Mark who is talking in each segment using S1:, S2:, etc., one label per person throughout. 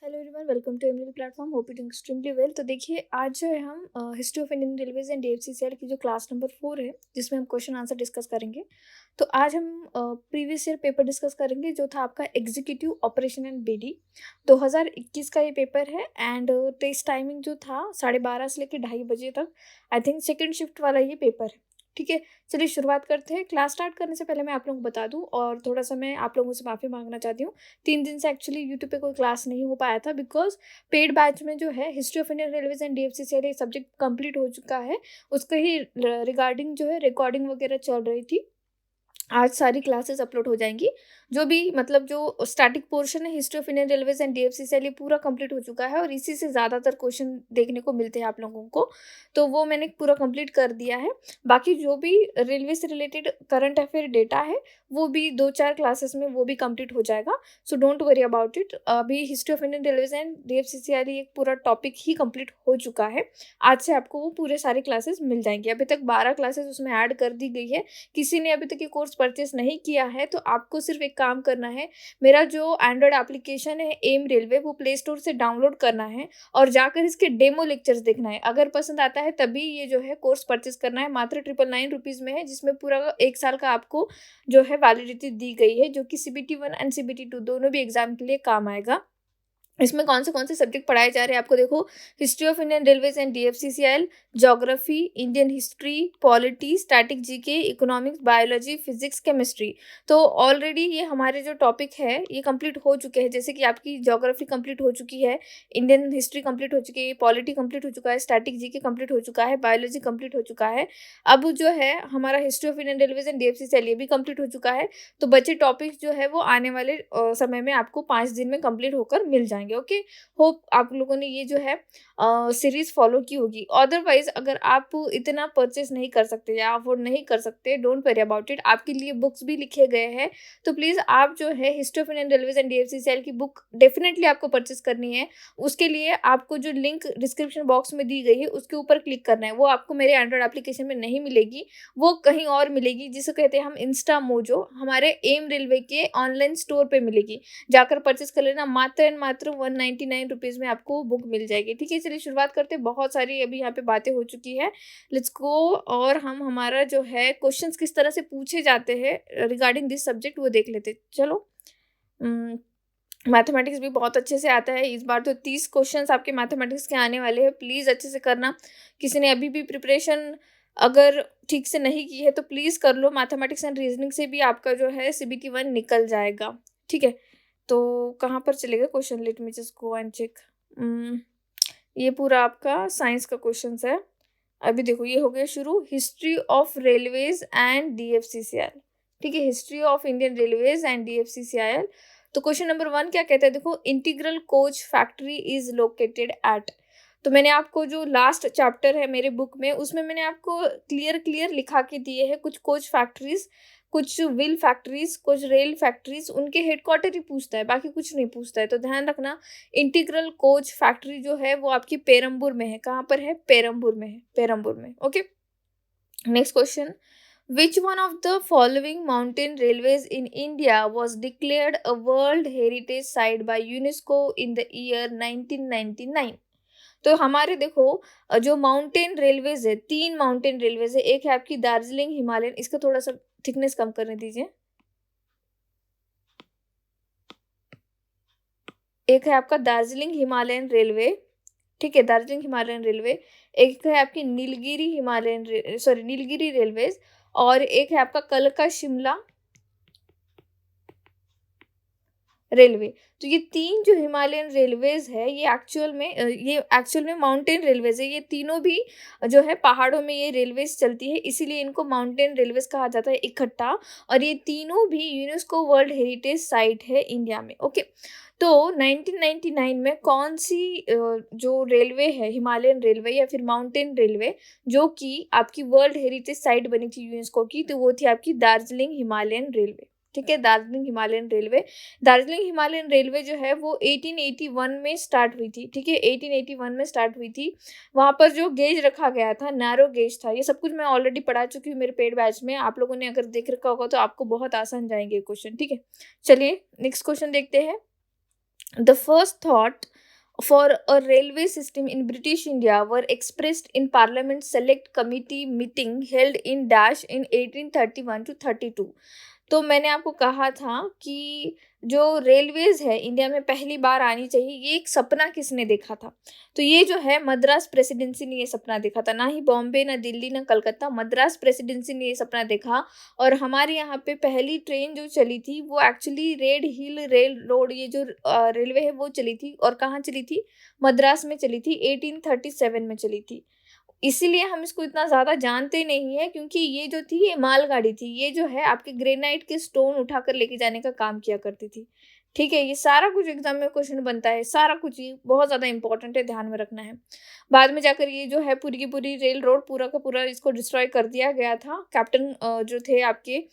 S1: Hello everyone, welcome to Emril platform. Hope you doing extremely well. तो देखिए, आज जो है हम history of Indian railways and DFCCL की जो क्लास नंबर 4 है, जिसमें हम क्वेश्चन आंसर डिस्कस करेंगे। तो आज हम प्रीवियस ईयर पेपर डिस्कस करेंगे, जो था आपका एग्जीक्यूटिव ऑपरेशन एंड बीडी 2021 का ये पेपर है। एंड टेस्ट टाइमिंग जो था 12:30 से लेकर 2:30 बजे तक। आई थिंक सेकेंड शिफ्ट वाला ये पेपर है। ठीक है, चलिए शुरुआत करते हैं। क्लास स्टार्ट करने से पहले मैं आप लोगों को बता दूं, और थोड़ा सा मैं आप लोगों से माफ़ी मांगना चाहती हूँ। 3 दिन से एक्चुअली यूट्यूब पे कोई क्लास नहीं हो पाया था, बिकॉज पेड बैच में जो है history of Indian railways and DFCCL ये सब्जेक्ट कंप्लीट हो चुका है। उसका ही रिगार्डिंग जो है रिकॉर्डिंग वगैरह चल रही थी। आज सारी क्लासेस अपलोड हो जाएंगी। जो भी मतलब जो स्टैटिक पोर्शन है history of Indian railways and DFCCL ये पूरा कंप्लीट हो चुका है, और इसी से ज़्यादातर क्वेश्चन देखने को मिलते हैं आप लोगों को। तो वो मैंने पूरा कंप्लीट कर दिया है। बाकी जो भी रेलवे से रिलेटेड करंट अफेयर डेटा है, वो भी 2-4 क्लासेस में वो भी कंप्लीट हो जाएगा। So don't worry about it. अभी history of Indian railways and DFCCL एक पूरा टॉपिक ही कंप्लीट हो चुका है। आज से आपको वो पूरे सारे क्लासेस मिल जाएंगे। अभी तक 12 क्लासेस उसमें ऐड कर दी गई है। किसी ने अभी तक ये कोर्स परचेस नहीं किया है तो आपको सिर्फ एक काम करना है। मेरा जो एंड्रॉयड एप्लीकेशन है एम रेलवे, वो प्ले स्टोर से डाउनलोड करना है और जाकर इसके डेमो लेक्चर्स देखना है। अगर पसंद आता है तभी ये जो है कोर्स परचेस करना है। मात्र 999 रुपीज़ में है, जिसमें पूरा 1 साल का आपको जो है वैलिडिटी दी गई है, जो कि CBT 1 एंड CBT 2 दोनों भी एग्जाम के लिए काम आएगा। इसमें कौन से सब्जेक्ट पढ़ाए जा रहे हैं आपको देखो। History of Indian railways and DFCCL, geography, Indian history, polity, static GK, economics, biology, physics, chemistry. तो ऑलरेडी ये हमारे जो टॉपिक है ये कंप्लीट हो चुके हैं। जैसे कि आपकी ज्योग्राफी कंप्लीट हो चुकी है, इंडियन हिस्ट्री कंप्लीट हो चुकी है, पॉलिटी कंप्लीट हो चुका है, स्टैटिक जीके कंप्लीट हो चुका है, बायोलॉजी कंप्लीट हो चुका है। अब जो है हमारा history of Indian railways and DFCCL ये भी कंप्लीट हो चुका है। तो बचे टॉपिक्स जो है वो आने वाले समय में आपको 5 दिन में कंप्लीट होकर मिल जाएंगे। ओके, होप आप लोगों ने ये जो है सीरीज फॉलो की होगी। अदरवाइज अगर आप इतना परचेस नहीं कर सकते या अफोर्ड नहीं कर सकते, डोंट वरी अबाउट इट। आपके लिए बुक्स भी लिखे गए हैं। तो प्लीज़ आप जो है history of Indian railways and DFCCL की बुक डेफिनेटली आपको परचेस करनी है। उसके लिए आपको जो लिंक डिस्क्रिप्शन बॉक्स में दी गई है उसके ऊपर क्लिक करना है। वो आपको मेरे एंड्रॉयड एप्लीकेशन में नहीं मिलेगी, वो कहीं और मिलेगी, जिसे कहते हैं हम इंस्टा मोजो। हमारे एम रेलवे के ऑनलाइन स्टोर पे मिलेगी, जाकर परचेस कर लेना। मात्र एंड मात्र 199 रुपीज़ में आपको बुक मिल जाएगी। ठीक है, चलिए शुरुआत करते हैं। बहुत सारी अभी यहाँ पे बातें हो चुकी है, लेट्स गो। और हम हमारा जो है क्वेश्चंस किस तरह से पूछे जाते हैं रिगार्डिंग दिस सब्जेक्ट वो देख लेते। चलो, मैथमेटिक्स भी बहुत अच्छे से आता है। इस बार तो 30 क्वेश्चंस आपके मैथमेटिक्स के आने वाले हैं। प्लीज़ अच्छे से करना। किसी ने अभी भी प्रिपरेशन अगर ठीक से नहीं की है तो प्लीज़ कर लो। मैथमेटिक्स एंड रीजनिंग से भी आपका जो है CBT 1 निकल जाएगा। ठीक है, तो कहाँ पर चलेगा question? Let me just go and check. ये पूरा आपका साइंस का क्वेश्चन है। अभी देखो, ये हो गया शुरू, history of railways and DFCCL. ठीक है, history of Indian railways and DFCCL. तो क्वेश्चन नंबर 1 क्या कहता है? देखो, integral coach factory is located at. तो मैंने आपको जो लास्ट चैप्टर है मेरे बुक में, उसमें मैंने आपको क्लियर लिखा के दिए हैं कुछ कोच फैक्ट्रीज, कुछ व्हील फैक्ट्रीज, कुछ रेल फैक्ट्रीज। उनके हेडक्वार्टर ही पूछता है, बाकी कुछ नहीं पूछता है। तो ध्यान रखना, इंटीग्रल कोच फैक्ट्री जो है वो आपकी पेरम्बूर में है। कहाँ पर है? पेरम्बूर में है, पेरम्बूर में। Okay, next question. Which one of the following mountain railways in India was declared a World Heritage Site by UNESCO in the year 1999? तो हमारे देखो, जो माउंटेन रेलवेज है, 3 माउंटेन रेलवेज है। एक है आपकी दार्जिलिंग हिमालयन, इसका थोड़ा सा थिकनेस कम करने दीजिए। एक है आपका दार्जिलिंग हिमालयन रेलवे, ठीक है, दार्जिलिंग हिमालयन रेलवे। एक है आपकी नीलगिरी रेलवेज, और एक है आपका कलका शिमला रेलवे। तो ये 3 जो हिमालयन रेलवेज है ये एक्चुअल में माउंटेन रेलवेज है। ये तीनों भी जो है पहाड़ों में ये रेलवेज चलती है, इसीलिए इनको माउंटेन रेलवेज कहा जाता है इकट्ठा। और ये तीनों भी यूनेस्को वर्ल्ड हेरिटेज साइट है इंडिया में। ओके, तो 1999 में कौन सी जो रेलवे है, हिमालयन रेलवे या फिर माउंटेन रेलवे, जो कि आपकी वर्ल्ड हेरिटेज साइट बनी थी यूनेस्को की, तो वो थी आपकी दार्जिलिंग हिमालयन रेलवे। ठीक है, Darjeeling Himalayan railway. Darjeeling Himalayan railway जो है वो 1881 में स्टार्ट हुई थी। ठीक है, 1881 में स्टार्ट हुई थी। वहाँ पर जो गेज रखा गया था, नैरो गेज था। ये सब कुछ मैं ऑलरेडी पढ़ा चुकी हूँ मेरे पेड बैच में। आप लोगों ने अगर देख रखा होगा तो आपको बहुत आसान जाएंगे क्वेश्चन। ठीक है, चलिए नेक्स्ट क्वेश्चन देखते हैं। The first thought for a railway system in British India were expressed in Parliament Select Committee meeting held in dash in 1831 to 32। तो मैंने आपको कहा था कि जो रेलवेज है इंडिया में पहली बार आनी चाहिए, ये एक सपना किसने देखा था? तो ये जो है मद्रास प्रेसिडेंसी ने ये सपना देखा था, ना ही बॉम्बे, ना दिल्ली, ना कलकत्ता, मद्रास प्रेसिडेंसी ने ये सपना देखा। और हमारे यहाँ पे पहली ट्रेन जो चली थी वो एक्चुअली रेड हिल रेल रोड, ये जो रेलवे है वो चली थी। और कहाँ चली थी? मद्रास में चली थी, 1837 में चली थी। इसीलिए हम इसको इतना ज़्यादा जानते नहीं है, क्योंकि ये जो थी ये मालगाड़ी थी। ये जो है आपके ग्रेनाइट के स्टोन उठाकर लेके जाने का काम किया करती थी। ठीक है, ये सारा कुछ एग्जाम में क्वेश्चन बनता है, सारा कुछ ये बहुत ज़्यादा इंपॉर्टेंट है, ध्यान में रखना है। बाद में जाकर ये जो है पूरी की पूरी रेल रोड पूरा का पूरा इसको डिस्ट्रॉय कर दिया गया था। कैप्टन जो थे आपके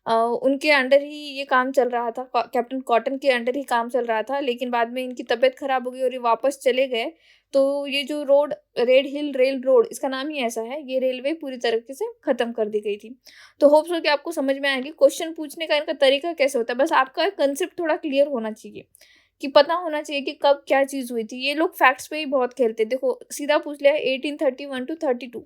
S1: उनके अंडर ही ये काम चल रहा था, कैप्टन कॉटन के अंडर ही काम चल रहा था। लेकिन बाद में इनकी तबीयत खराब हो गई और ये वापस चले गए। तो ये जो रोड रेड हिल रेल रोड, इसका नाम ही ऐसा है, ये रेलवे पूरी तरीके से खत्म कर दी गई थी। तो होप्स हो कि आपको समझ में आएगी क्वेश्चन पूछने का इनका तरीका कैसे होता है। बस आपका कंसेप्ट थोड़ा क्लियर होना चाहिए, कि पता होना चाहिए कि कब क्या चीज़ हुई थी। ये लोग फैक्ट्स पे ही बहुत खेलते हैं। देखो सीधा पूछ लिया 1831 टू 32,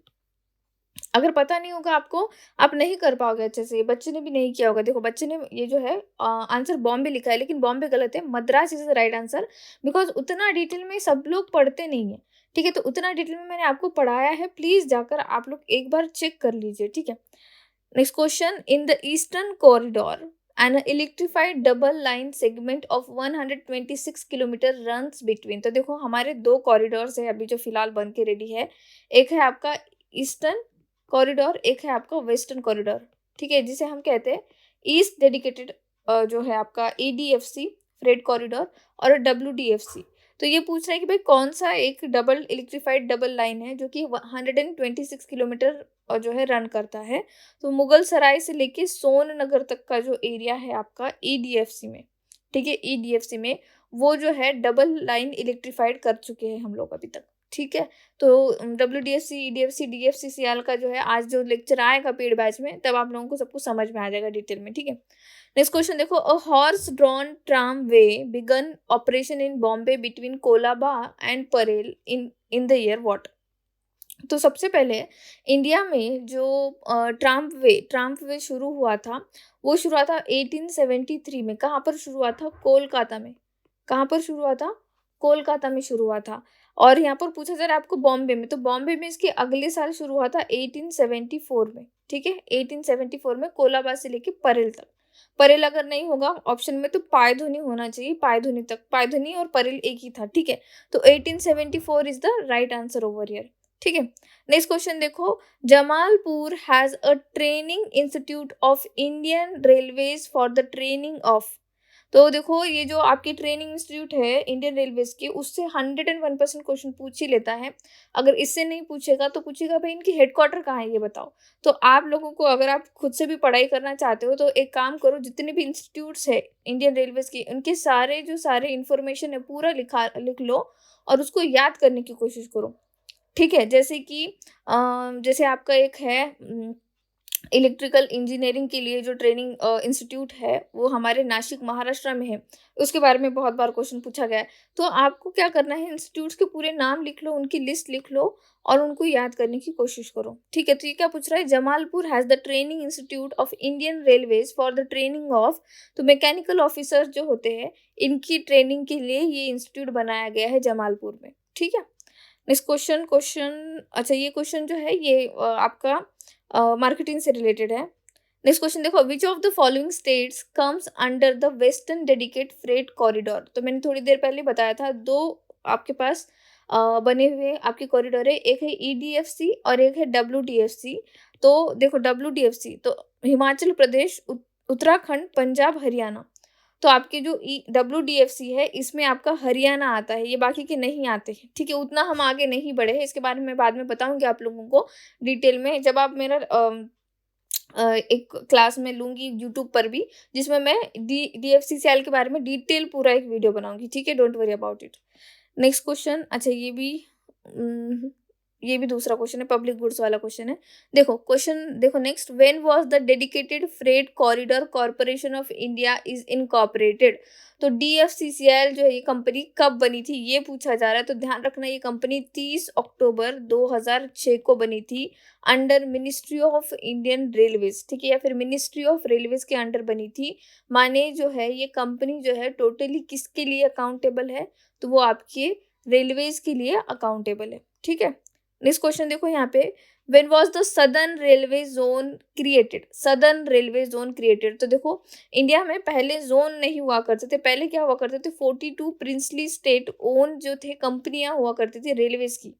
S1: अगर पता नहीं होगा आपको, आप नहीं कर पाओगे अच्छे से। बच्चे ने भी नहीं किया होगा। देखो बच्चे ने ये जो है आंसर बॉम्बे लिखा है, लेकिन बॉम्बे गलत है, Madras is the right answer. Because उतना डिटेल में सब लोग पढ़ते नहीं है। ठीक है, तो उतना डिटेल में मैंने आपको पढ़ाया है, प्लीज जाकर आप लोग एक बार चेक कर लीजिए। ठीक है, next question, in the eastern corridor an electrified double line segment of 126 kilometre runs between. तो देखो हमारे दो कॉरिडोर्स है अभी जो फिलहाल बन के रेडी है। एक है आपका ईस्टर्न कॉरिडोर, एक है आपका वेस्टर्न कॉरिडोर। ठीक है, जिसे हम कहते हैं ईस्ट डेडिकेटेड जो है आपका EDFC फ्रेट कॉरिडोर, और WDFC। तो ये पूछ रहा है कि भाई कौन सा एक डबल इलेक्ट्रीफाइड डबल लाइन है जो कि 126 किलोमीटर जो है रन करता है। तो मुगल सराय से लेके सोन नगर तक का जो एरिया है आपका EDFC में, ठीक है, EDFC में वो जो है डबल लाइन इलेक्ट्रीफाइड कर चुके हैं हम लोग अभी तक। ठीक है, तो WDFC EDFC DFCCL का जो है आज जो लेक्चर आएगा पेड बैच में, तब आप लोगों को सब कुछ समझ में आ जाएगा डिटेल में। ठीक है, नेक्स्ट क्वेश्चन देखो, a horse drawn tramway began operation in Bombay between Colaba and Parel in the year what. तो सबसे पहले इंडिया में जो ट्राम्प वे शुरू हुआ था, वो शुरू हुआ था 1873 में। कहाँ पर शुरू हुआ था? कोलकाता में। कहाँ पर शुरू हुआ था? कोलकाता में शुरू हुआ था। और यहाँ पर पूछा जा रहा है आपको बॉम्बे में, तो बॉम्बे में इसके अगले साल शुरू हुआ था 1874 में। ठीक है, 1874 में कोलाबा से लेके परेल तक। परेल अगर नहीं होगा ऑप्शन में तो पायधुनी होना चाहिए, पायधुनी तक, पायधुनी और परेल एक ही था। ठीक है, तो 1874 is the right answer over here. ठीक है, नेक्स्ट क्वेश्चन देखो, Jamalpur has a training institute of Indian railways for the training of. तो देखो ये जो आपकी ट्रेनिंग इंस्टीट्यूट है इंडियन रेलवेज की, उससे 101% क्वेश्चन पूछ ही लेता है। अगर इससे नहीं पूछेगा तो पूछेगा भाई इनकी हेडक्वार्टर कहाँ है ये बताओ। तो आप लोगों को अगर आप खुद से भी पढ़ाई करना चाहते हो तो एक काम करो, जितने भी इंस्टीट्यूट्स है इंडियन रेलवेज की, उनके सारे जो सारे इंफॉर्मेशन है पूरा लिख लो और उसको याद करने की कोशिश करो। ठीक है, जैसे कि जैसे आपका एक है इलेक्ट्रिकल इंजीनियरिंग के लिए जो ट्रेनिंग इंस्टीट्यूट है वो हमारे नासिक महाराष्ट्र में है, उसके बारे में बहुत बार क्वेश्चन पूछा गया है। तो आपको क्या करना है, इंस्टीट्यूट्स के पूरे नाम लिख लो, उनकी लिस्ट लिख लो और उनको याद करने की कोशिश करो। ठीक है, तो ये क्या पूछ रहा है, Jamalpur has the training institute of Indian railways for the training of. तो मैकेनिकल ऑफिसर्स जो होते हैं इनकी ट्रेनिंग के लिए ये इंस्टीट्यूट बनाया गया है जमालपुर में। ठीक है, नेक्स्ट क्वेश्चन अच्छा ये क्वेश्चन जो है ये आपका मार्केटिंग से रिलेटेड है। नेक्स्ट क्वेश्चन देखो, which of the following states comes under the western dedicate freight corridor. तो मैंने थोड़ी देर पहले बताया था, दो आपके पास बने हुए आपके कॉरिडोर है, एक है EDFC और एक है WDFC। तो देखो WDFC तो हिमाचल प्रदेश, उत्तराखंड, पंजाब, हरियाणा। तो आपके जो WDFC है इसमें आपका हरियाणा आता है, ये बाकी के नहीं आते हैं। ठीक है, उतना हम आगे नहीं बढ़े हैं, इसके बारे में बाद में बताऊंगी आप लोगों को डिटेल में, जब आप मेरा एक क्लास में लूंगी यूट्यूब पर भी, जिसमें मैं DFCCL के बारे में डिटेल पूरा एक वीडियो बनाऊंगी। ठीक है, don't worry about it. Next question, अच्छा ये भी दूसरा क्वेश्चन है, पब्लिक गुड्स वाला क्वेश्चन है। देखो क्वेश्चन देखो next, when was the dedicated freight corridor corporation of India is incorporated. तो DFCCL जो है ये कंपनी कब बनी थी ये पूछा जा रहा है। तो ध्यान रखना ये कंपनी 30 अक्टूबर 2006 को बनी थी under ministry of Indian railways, ठीक है, या फिर मिनिस्ट्री ऑफ रेलवेज के अंडर बनी थी। माने जो है ये कंपनी जो है टोटली किसके लिए अकाउंटेबल है, तो वो आपके रेलवेज के लिए अकाउंटेबल है, ठीक है। नेक्स्ट क्वेश्चन देखो यहाँ पे, when was the southern railway zone created. Southern railway zone created, तो देखो इंडिया में पहले जोन नहीं हुआ करते थे, पहले क्या हुआ करते थे 42 प्रिंसली स्टेट ओन जो थे कंपनियां हुआ करती थी रेलवेज की।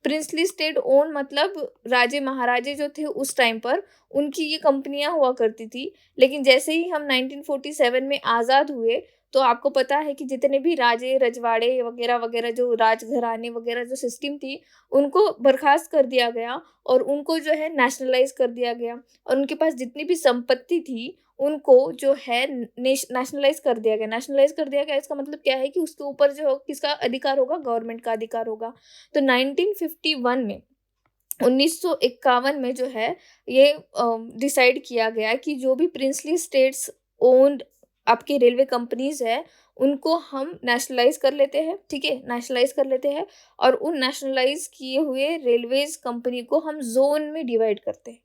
S1: प्रिंसली स्टेट ओन मतलब राजे महाराजे जो थे उस टाइम पर उनकी ये कंपनियां हुआ करती थी। लेकिन जैसे ही हम 1947 में आज़ाद हुए तो आपको पता है कि जितने भी राजे रजवाड़े वगैरह वगैरह जो राजघराने वगैरह जो सिस्टम थी उनको बर्खास्त कर दिया गया और उनको जो है नेशनलाइज कर दिया गया, और उनके पास जितनी भी संपत्ति थी उनको जो है नेशनलाइज कर दिया गया। नेशनलाइज कर दिया गया इसका मतलब क्या है कि उसके ऊपर जो किसका अधिकार होगा, गवर्नमेंट का अधिकार होगा। तो 1951 में 1951 में जो है ये डिसाइड किया गया कि जो भी प्रिंसली स्टेट्स ओन्ड आपकी रेलवे कंपनीज है उनको हम नेशनलाइज कर लेते हैं, ठीक है, नेशनलाइज कर लेते हैं। और उन नेशनलाइज किए हुए रेलवेज कंपनी को हम जोन में डिवाइड करते हैं।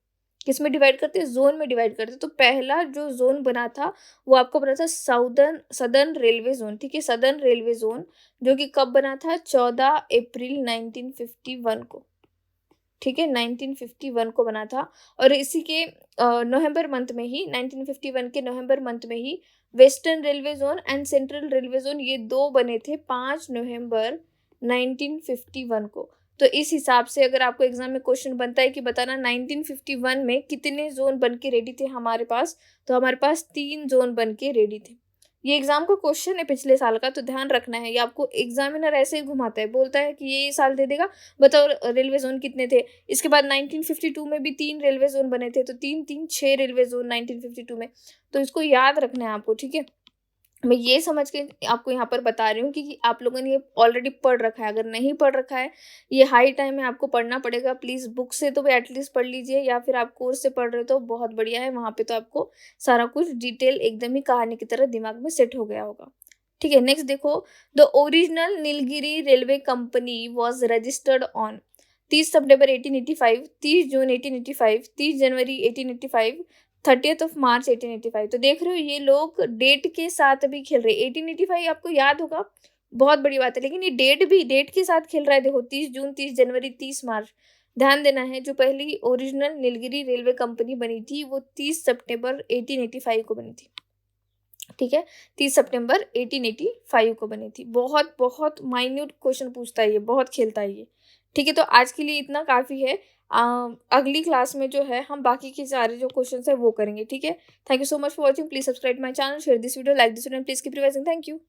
S1: किस में डिवाइड करते हैं, जोन में डिवाइड करते हैं। तो पहला जो जोन बना था वो आपको बना था सदर्न रेलवे जोन, ठीक है, सदर्न रेलवे जोन, जो कि कब बना था 14 अप्रैल 1951 को, ठीक है, 1951 को बना था। और इसी के नवंबर मंथ में ही 1951 के नवंबर मंथ में ही western railway zone and central railway zone ये दो बने थे 5 नवंबर 1951 को। तो इस हिसाब से अगर आपको एग्जाम में क्वेश्चन बनता है कि बताना 1951 में कितने जोन बन के रेडी थे हमारे पास, तो हमारे पास 3 जोन बन के रेडी थे। ये एग्जाम का क्वेश्चन है पिछले साल का, तो ध्यान रखना है। ये आपको एग्जामिनर ऐसे ही घुमाता है, बोलता है कि ये साल दे देगा, बताओ रेलवे जोन कितने थे। इसके बाद 1952 में भी 3 रेलवे जोन बने थे, तो 3 रेलवे जोन 1952 में। तो इसको याद रखना है आपको, ठीक है। मैं ये समझ के आपको यहाँ पर बता रही हूँ कि आप लोगों ने ये ऑलरेडी पढ़ रखा है। अगर नहीं पढ़ रखा है, ये हाई टाइम है, आपको पढ़ना पड़ेगा। प्लीज़ बुक से तो एटलीस्ट पढ़ लीजिए, या फिर आप कोर्स से पढ़ रहे हो तो बहुत बढ़िया है, वहाँ पे तो आपको सारा कुछ डिटेल एकदम ही कहानी की तरह दिमाग में सेट हो गया होगा, ठीक है। नेक्स्ट देखो, the original Nilgiri railway company was registered on 30 सितंबर 1885, 30 जून 1885, 30 जनवरी 1885, 30 मार्च 1885। तो देख रहे हो ये लोग डेट के साथ भी खेल रहे हैं। 1885 आपको याद होगा, बहुत बड़ी बात है, लेकिन ये डेट भी डेट के साथ खेल रहा है। देखो 30 जून, 30 जनवरी, 30 मार्च। ध्यान देना है, जो पहली ओरिजिनल नीलगिरी रेलवे कंपनी बनी थी वो 30 सितंबर 1885 को बनी थी, ठीक है, 30 सितंबर 1885 को बनी थी। बहुत बहुत माइन्यूट क्वेश्चन पूछता है ये, बहुत खेलता है ये, ठीक है। तो आज के लिए इतना काफ़ी है। अगली क्लास में जो है हम बाकी के सारे जो क्वेश्चंस है वो करेंगे, ठीक है। Thank you so much for watching. Please subscribe my channel, share this video, like this video, please keep revising. Thank you.